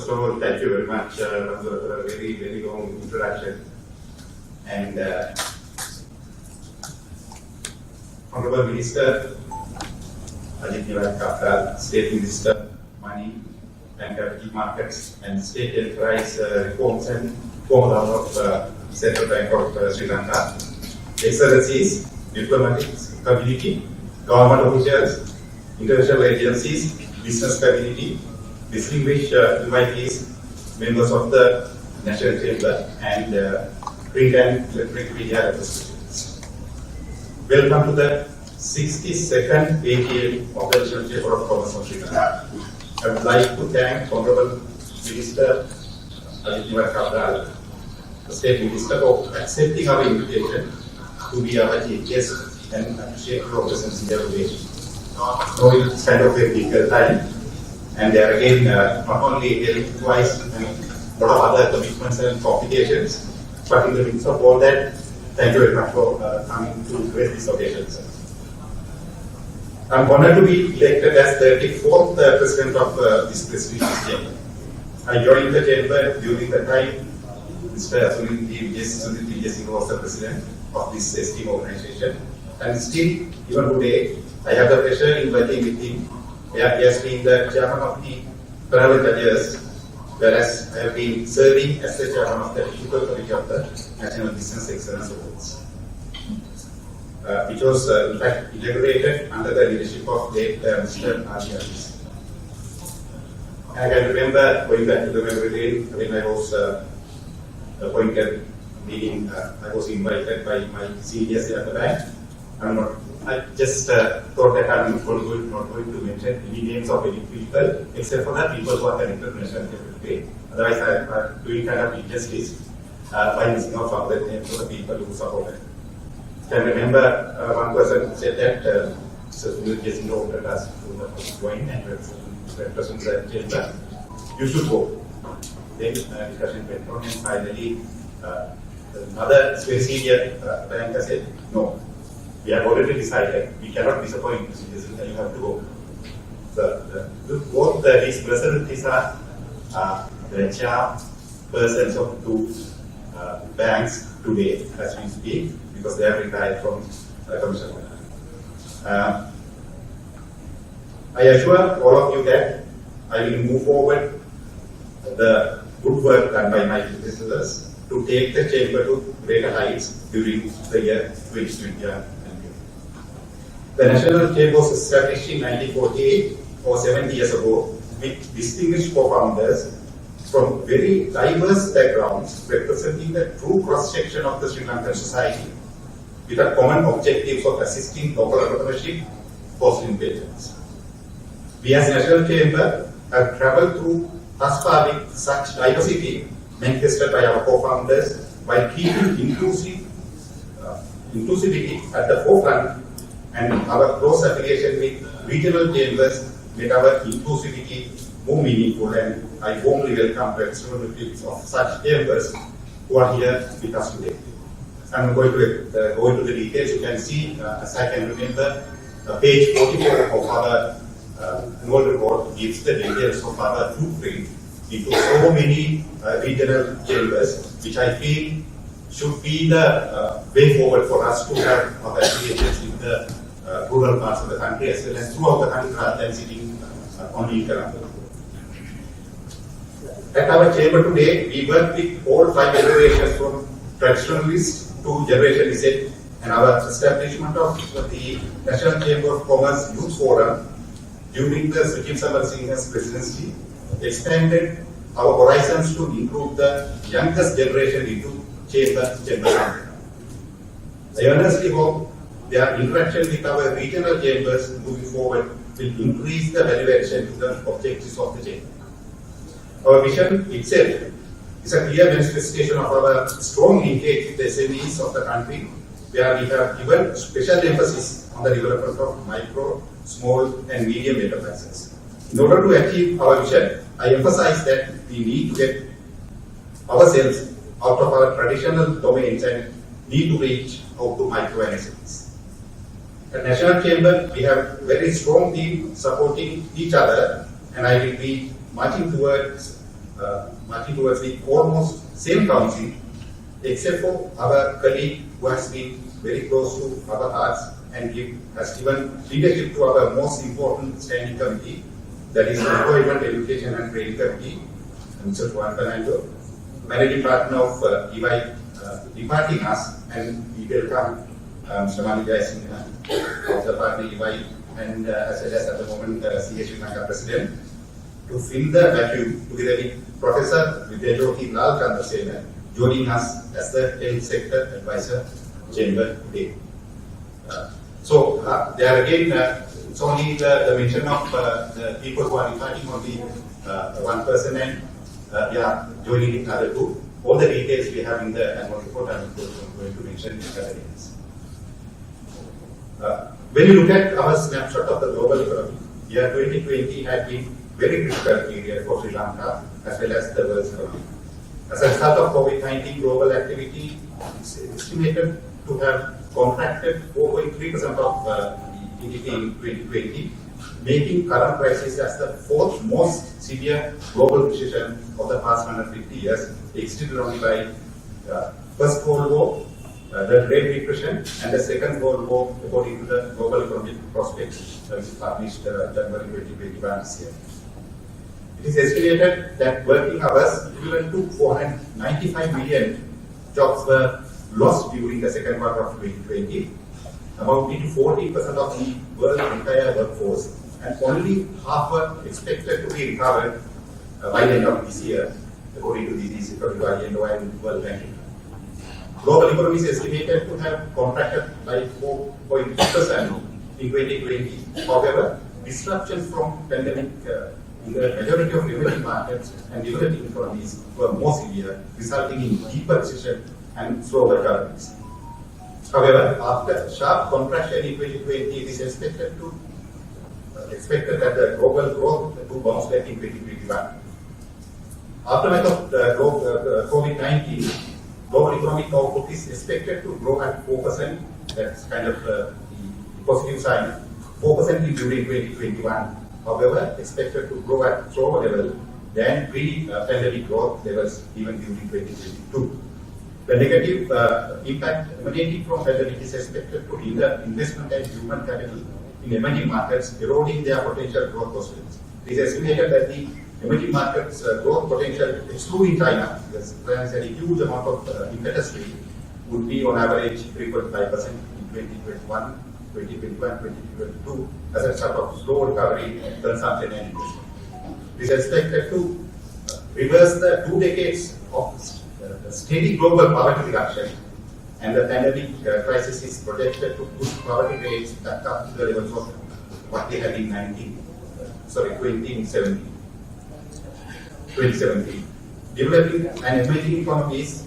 First of all, thank you very much for a very, very long introduction. And Honorable Minister Nandika Buddhipala, State Minister, Money and Capital Markets and State Enterprise Reforms and former of Central Bank of Sri Lanka, Excellencies, diplomatic community, government officials, international agencies, business community, distinguished invitees, members of the National Chamber and print and electronic media representatives. Welcome to the 62nd AGM of the National Chamber of Commerce of Sri Lanka. I would like to thank Honorable Minister Nandika Buddhipala, the State Minister, for accepting our invitation to be our chief guest and appreciate your presence here today. Knowing it's kind of a difficult time, and there again, not only health-wise and a lot of other commitments and complications, but in the midst of all that, thank you very much for coming to grace this occasion, sir. I'm honored to be elected as the 34th President of this prestigious chamber. I joined the chamber during the time Mr. Sunil Vijay was the President of this esteemed organization, and still, even today, I have the pleasure in working with him. He has been the chairman of the panel judges, whereas I have been serving as the chairman of the technical committee of the National Business Excellence Awards, which was in fact inaugurated under the leadership of late Mr. R.D. I can remember going back to the memory lane when I was appointed meeting. I was invited by my seniors at the bank. I just thought that I'm not going to mention any names of any people, except for the people who are connected to national security. Otherwise, I'm doing kind of injustice by missing out some of the names of the people who supported. I remember one person said that so we will just know that us to join and represent the chamber. You should go. Then discussion went on, and finally, another very senior banker said, no. We have already decided we cannot disappoint you. You have to go. Both these personalities are the chairpersons of two banks today, as we speak, because they have retired from the commission. I assure all of you that I will move forward the good work done by my predecessors to take the chamber to greater heights during the year 2021. The National Chamber was established in 1948, or 70 years ago, with distinguished co-founders from very diverse backgrounds, representing the true cross-section of the Sri Lankan society, with a common objective of assisting local entrepreneurship, fostering patents. We as National Chamber have travelled through thus far with such diversity manifested by our co-founders, while keeping inclusivity at the forefront, and our close affiliation with regional chambers made our inclusivity more meaningful, and I warmly welcome representatives of such chambers who are here with us today. I'm going to go into the details. You can see, as I can remember, page 44 of our annual report gives the details of our footprint into so many regional chambers, which I feel should be the way forward for us to have our affiliations in the rural parts of the country as well as throughout the country rather than sitting only in Colombo. At our chamber today, we work with all 5 generations from traditionalists to Generation Z, and our establishment of the National Chamber of Commerce Youth Forum during the Sri Samar Singha's presidency expanded our horizons to include the youngest generation into chamber. I earnestly hope their interaction with our regional chambers moving forward will increase the value addition to the objectives of the chamber. Our vision itself is a clear manifestation of our strong linkage with the SMEs of the country, where we have given special emphasis on the development of micro, small and medium enterprises. In order to achieve our vision, I emphasize that we need to get ourselves out of our traditional domains and need to reach out to micro and SMEs. At National Chamber, we have very strong team supporting each other, and I will be marching towards marching towards the almost same council, except for our colleague who has been very close to our hearts and has given leadership to our most important standing committee, that is the Employment, Education and Training Committee, Mr. Juan Fernando, managing partner of EY, departing us, and we welcome Mr. Nandika of the party EY, and as well as at the moment CH Lanka President, to fill the vacuum together with Professor Vidyajothi Lal Chandrasena, joining us as the Health Sector Advisor Chamber today. There again, it's only the mention of the people who are departing on the one person, and joining in other two. All the details we have in the annual report, I'm going to mention in the details. When you look at our snapshot of the global economy, year 2020 had been very critical period for Sri Lanka as well as the world's economy. As a result of COVID-19, global activity is estimated to have contracted 4.3% of GDP in 2020, making current crisis as the fourth most severe global recession of the past 150 years, exceeded only by First World War, the Great Depression, and the Second World War, according to the Global Economic Prospects, which is published January 2021 this year. It is estimated that working hours equivalent to 495 million jobs were lost during the second quarter of 2020, amounting to 40% of the world's entire workforce, and only half were expected to be recovered by the end of this year, according to the ILO and World Bank. Global economy is estimated to have contracted by 4.2% in 2020. However, disruptions from pandemic in the majority of emerging markets and developing economies were more severe, resulting in deeper recession and slower recoveries. However, after sharp contraction in 2020, it is expected that the global growth to bounce back in 2021. Aftermath of COVID-19, global economic output is expected to grow at 4%. That's kind of the positive sign. 4% during 2021. However, expected to grow at slower level than pre-pandemic growth levels even during 2022. The negative impact emanating from pandemic is expected to hinder investment and human capital in emerging markets, eroding their potential growth prospects. It is estimated that the emerging markets growth potential, excluding China, because China has a huge amount of impetus rate, would be on average 3.5% in 2021, 2022, as a result of slow recovery in consumption and investment. It is expected to reverse the 2 decades of steady global poverty reduction, and the pandemic crisis is projected to push poverty rates back up to the levels of what they had in 2017. Developing and emerging economies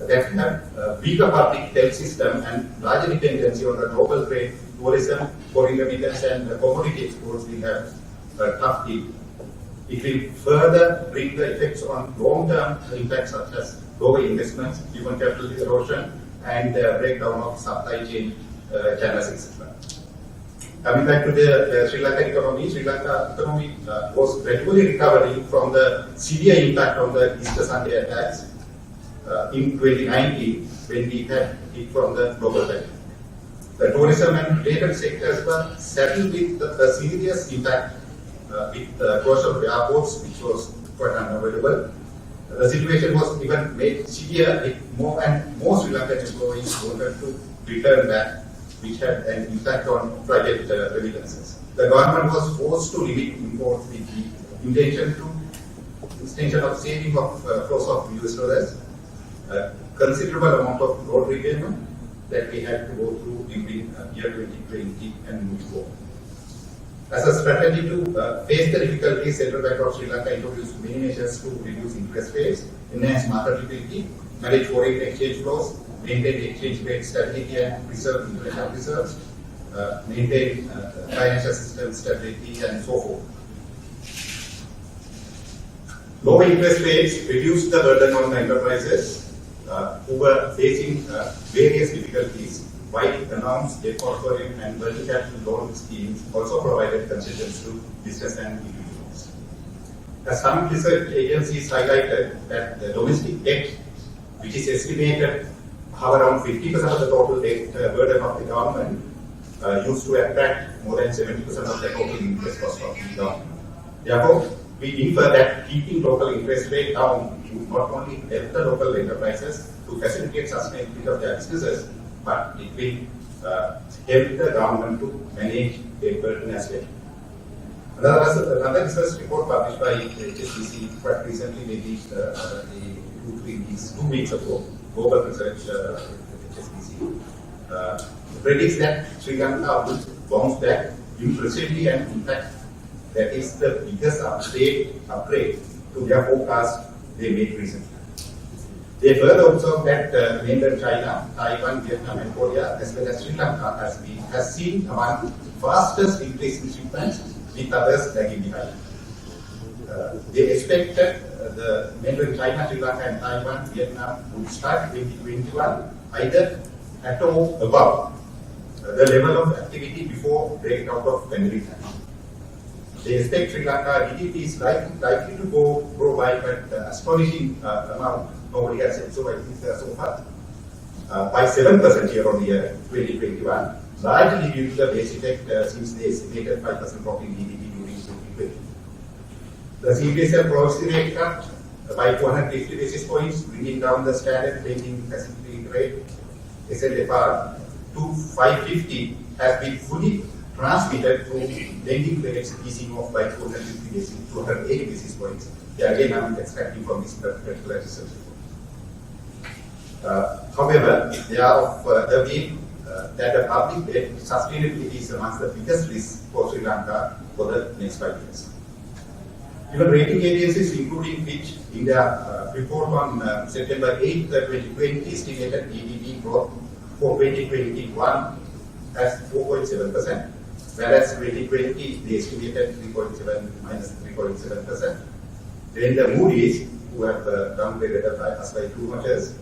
that have weaker public health system and larger dependency on the global trade, tourism, foreign remittance, and commodity exports will have a tough deal. It will further bring the effects on long-term impacts such as lower investments, human capital erosion, and breakdown of supply chain channels, etc. Coming back to the Sri Lanka economy, Sri Lanka economy was gradually recovering from the severe impact of the Easter Sunday attacks in 2019, when we had hit from the global pandemic. The tourism and related sectors were saddled with the serious impact with the closure of airports, which was quite unavoidable. The situation was even made severe with more and more Sri Lankan employees wanted to return back, which had an impact on private remittances. The government was forced to limit imports with the intention of saving of flows of US dollars, a considerable amount of road repayment that we had to go through during year 2020 and move forward. As a strategy to face the difficulties, Central Bank of Sri Lanka introduced many measures to reduce interest rates, enhance market liquidity, manage foreign exchange flows, maintain exchange rate stability and preserve international reserves, maintain financial system stability, and so forth. Lower interest rates reduced the burden on enterprises who were facing various difficulties. Widely announced debt moratorium and vertical loan schemes also provided concessions to business and individuals. As some research agencies highlighted that the domestic debt, which is estimated have around 50% of the total debt burden of the government, used to attract more than 70% of the total interest cost of the government. Therefore, we infer that keeping local interest rate down would not only help the local enterprises to facilitate sustainability of their businesses, but it will help the government to manage their burden as well. Another research report published by HSBC quite recently, maybe 2 weeks ago, Global Research HSBC, predicts that Sri Lanka will bounce back impressively, and in fact, that is the biggest upgrade to their forecast they made recently. They further observed that mainland China, Taiwan, Vietnam, and Korea, as well as Sri Lanka, has seen among fastest increase in shipments, with others lagging behind. They expected the mainland China, Sri Lanka, and Taiwan, Vietnam would start 2021 either at or above the level of activity before breaking out of pandemic. They expect Sri Lanka GDP is likely to grow by an astonishing amount. Nobody has said so, I think so far. By 7% year on year, 2021, largely due to the base effect since they estimated 5% drop in GDP during 2020. The CBSL policy rate cut by 250 basis points, bringing down the standard lending facility rate, SLFR, to 550, has been fully transmitted through lending rates easing off by 280 basis points. Yeah, again, I'm extracting from this particular research report. However, they are of the view that the public debt sustainability is amongst the biggest risks for Sri Lanka for the next 5 years. Even rating agencies, including Fitch, in their report on September 8, 2020, estimated GDP growth for 2021 as 4.7%, whereas 2020 they estimated minus 3.7%. Then the Moody's, who have downgraded us by 2 notches,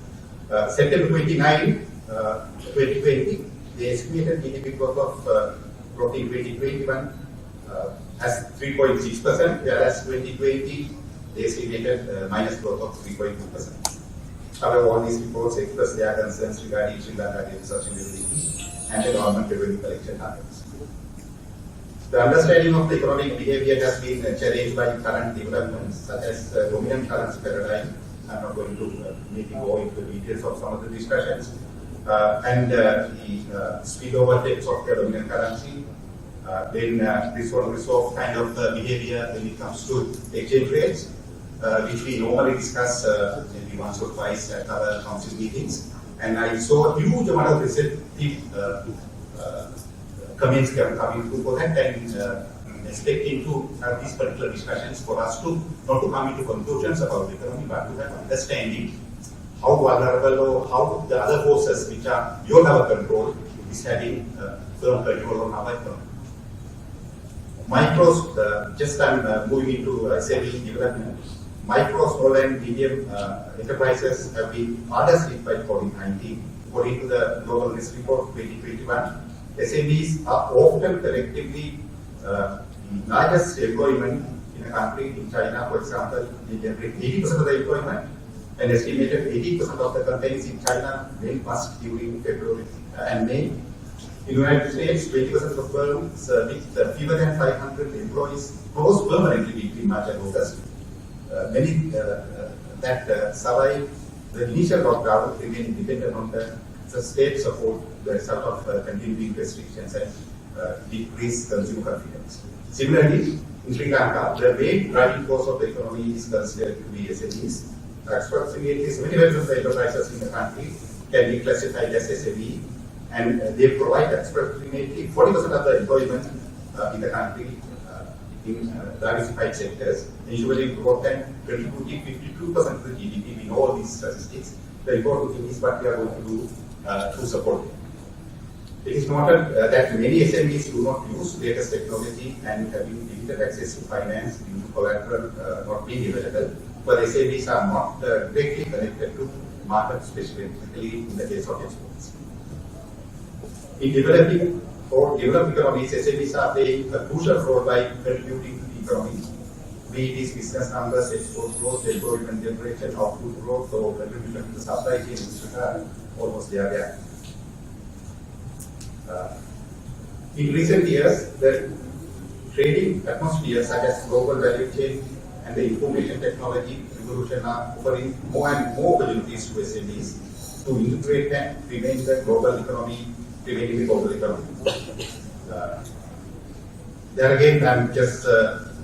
September 29, 2020, they estimated GDP growth of growth in 2021 as 3.6%, whereas 2020 they estimated minus growth of 3.2%. However, all these reports express their concerns regarding Sri Lanka debt sustainability and the government revenue collection targets. The understanding of the economic behavior has been challenged by current developments, such as dominant currency paradigm. I'm not going to maybe go into the details of some of the discussions, and the spillover effects of the dominant currency. Then this one resolve kind of behavior when it comes to exchange rates, which we normally discuss maybe once or twice at our council meetings. And I saw a huge amount of receptive comments coming through for that, and expecting to have these particular discussions for us to not to come into conclusions about the economy, but to have understanding how vulnerable or how the other forces which are beyond our control is having firm control on our economy. Micros, just I'm moving into SME development. Micro, small and medium enterprises have been hardest hit by COVID-19. According to the Global Risk Report 2021, SMEs are often collectively the largest employment in a country. In China, for example, they generate 80% of the employment, and estimated 80% of the companies in China went bust during February and May. In the United States, 20% of the firms with fewer than 500 employees closed permanently between March and August. Many that survived the initial lockdown remain dependent on the state support, the result of continuing restrictions and decreased consumer confidence. Similarly, in Sri Lanka, the main driving force of the economy is considered to be SMEs. Approximately 70% of the enterprises in the country can be classified as SME, and they provide approximately 40% of the employment in the country in diversified sectors, ensuring growth and contributing 52% to the GDP. We know all these statistics. The important thing is what we are going to do to support it. It is noted that many SMEs do not use latest technology and having limited access to finance due to collateral not being available, but SMEs are not directly connected to markets, specifically in the case of exports. In developing or developed economies, SMEs are playing a crucial role by contributing to the economy. be it is business numbers, export growth, employment generation, output growth, or contribution to the supply chain, etc., almost there. In recent years, the trading atmosphere such as global value chain and the information technology revolution are offering more and more opportunities to SMEs to integrate and remain in the global economy. There again, I'm just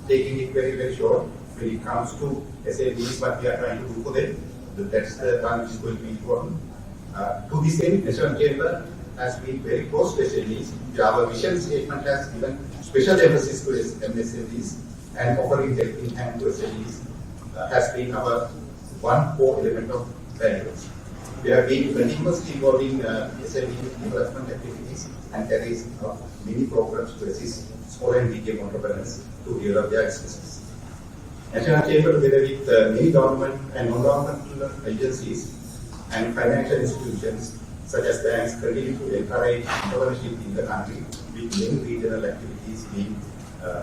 taking it very, very short. When it comes to SMEs, what we are trying to do for them, that's the one which is going to be important. To this end, National Chamber has been very close to SMEs. Our vision statement has given special emphasis to MSMEs, and offering helping hand to SMEs has been our one core element of values. We have been continuously involving SME development activities, and there is many programs to assist small and medium entrepreneurs to develop their businesses. National Chamber, together with many government and non-governmental agencies and financial institutions such as banks, continue to encourage entrepreneurship in the country, with many regional activities being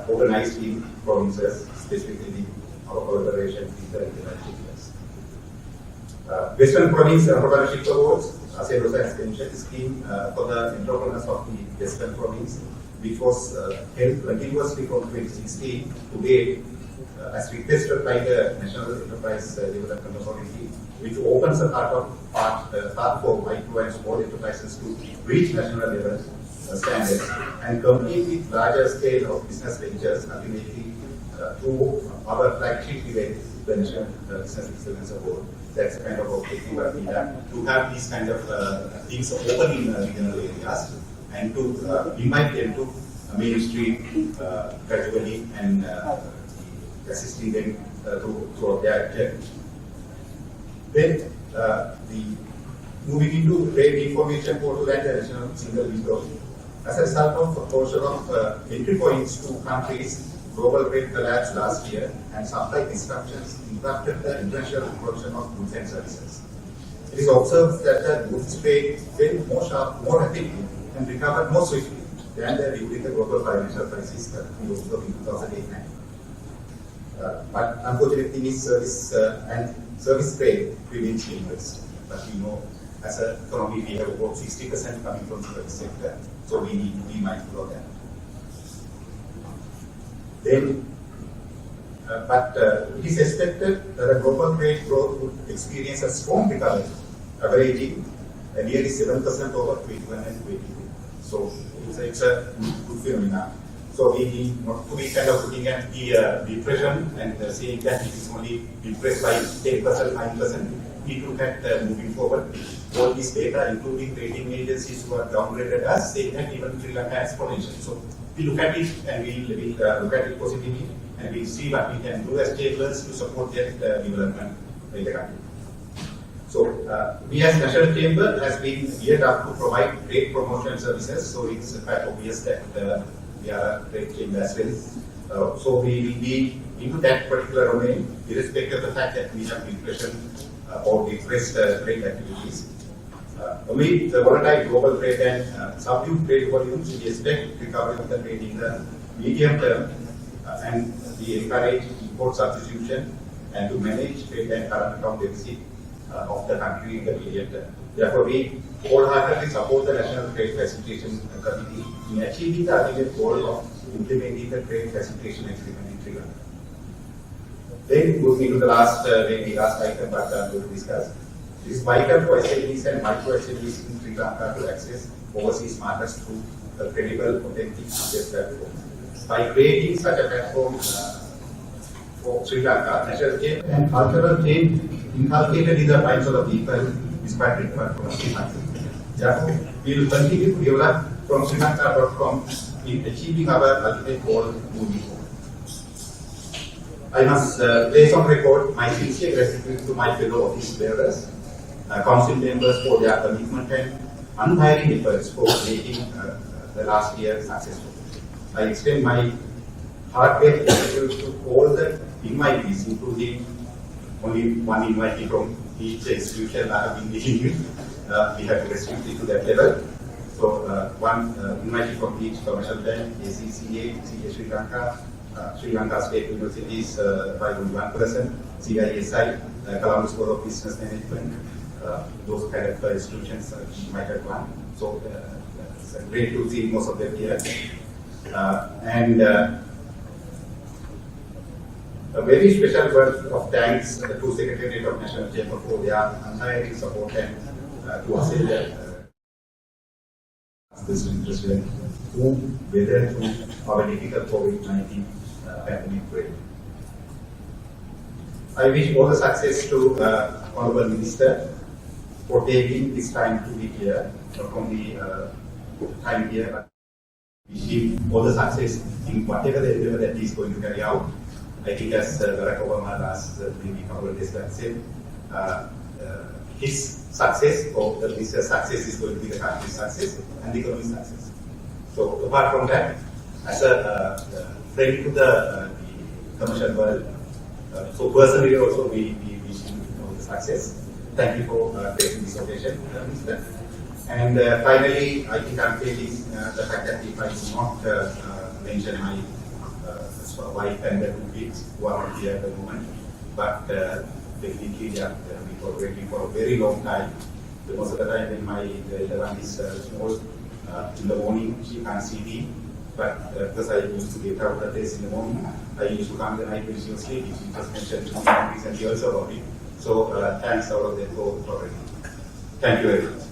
organized in provinces, specifically our collaboration with the regional agencies. Western Province Entrepreneurship Awards, as a mentioned, scheme for the entrepreneurs of the Western Province, which was held continuously from 2016 to date, as requested by the National Enterprise Development Authority, which opens a path for micro and small enterprises to reach national level standards and compete with larger scale of business ventures, ultimately through our flagship event, the National Business Excellence Award. That's the kind of objective that we have, to have these kind of things open in regional areas and to invite them to mainstream gradually and assisting them throughout their journey. Then, moving into trade information portal and the national single window. As a result of closure of entry points to countries, global trade collapsed last year and supply disruptions impacted the international production of goods and services. It is observed that the goods trade went more rapidly and recovered more swiftly than during the global financial crisis that we observed in 2008. But unfortunately, service trade remains dangerous. But we know, as an economy, we have about 60% coming from the service sector, so we need to be mindful of that. Then, it is expected that the global trade growth would experience a strong recovery, averaging nearly 7% over 21 and 22. So it's a good phenomenon. So we need not to be kind of looking at the depression and saying that it is only depressed by 10%, 9%. We look at moving forward. All these data, including rating agencies who have downgraded us, say that even Sri Lanka has potential. So we look at it and we look at it positively, and we see what we can do as chambers to support that development in the country. So we as National Chamber has been geared up to provide trade promotion services. So it's quite obvious that we are a trade chamber as well. So we will be into that particular domain, irrespective of the fact that we have depression or depressed trade activities. Amid the volatile global trade and subdued trade volumes, we expect recovery of the trade in the medium term, and we encourage import substitution and to manage trade and current account deficit of the country in the medium term. Therefore, we wholeheartedly support the National Trade Facilitation Committee in achieving the ultimate goal of implementing the Trade Facilitation Agreement in Sri Lanka. Then, moving into the last item that I'm going to discuss. It is vital for SMEs and micro SMEs in Sri Lanka to access overseas markets through a credible, authentic business platform. By creating such a platform for Sri Lanka, national change and cultural change inculcated in the minds of the people is quite required from Sri Lanka. Therefore, we will continue to develop from SriLanka.com in achieving our ultimate goal moving forward. I must place on record my sincere gratitude to my fellow office bearers, council members for their commitment and untiring efforts for making the last year successful. I extend my heartfelt gratitude to all the invitees, including only one invitee from each institution I have been meeting with. We have restricted to that level. So one invitee from each commercial bank, ACCA, CA Sri Lanka, Sri Lanka State University is 5.1%, CISI, Columbus School of Business Management, those kind of institutions might have won. So it's great to see most of them here. A very special word of thanks to Secretariat of National Chamber for their untiring support and to Australia. This president who weathered through our difficult COVID-19 pandemic period. I wish all the success to Honorable Minister for taking this time to be here, not only time here, but wish him all the success in whatever the endeavor that he is going to carry out. I think as Barack Obama last maybe couple of days back said, his success or his success is going to be the country's success and the economic success. So apart from that, as a friend to the commercial world, so personally also we wish him all the success. Thank you for taking this occasion, Mr. And finally, I think unfairly the fact that if I do not mention my wife and the 2 kids who are not here at the moment, but definitely we are waiting for a very long time. Most of the time when my elder one is small, in the morning she can't see me, but because I used to get out of this in the morning, I used to come the night when she was sleeping. She just mentioned to me recently also about it. So thanks all of them for it. Thank you very much.